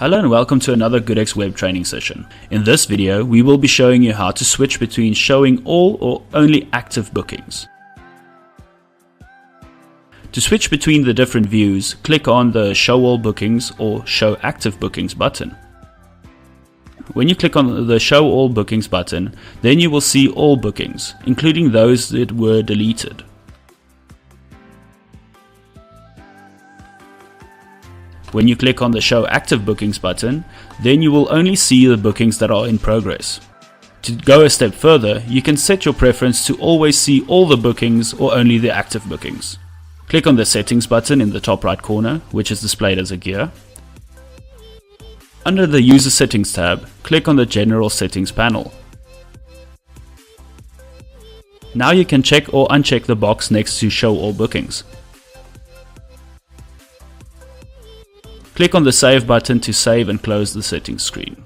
Hello and welcome to another GoodX web training session. In this video, we will be showing you how to switch between showing all or only active bookings. To switch between the different views, click on the Show All Bookings or Show Active Bookings button. When you click on the Show All Bookings button, then you will see all bookings, including those that were deleted. When you click on the Show Active Bookings button, then you will only see the bookings that are in progress. To go a step further, you can set your preference to always see all the bookings or only the active bookings. Click on the Settings button in the top right corner, which is displayed as a gear. Under the User Settings tab, click on the General Settings panel. Now you can check or uncheck the box next to Show All Bookings. Click on the Save button to save and close the settings screen.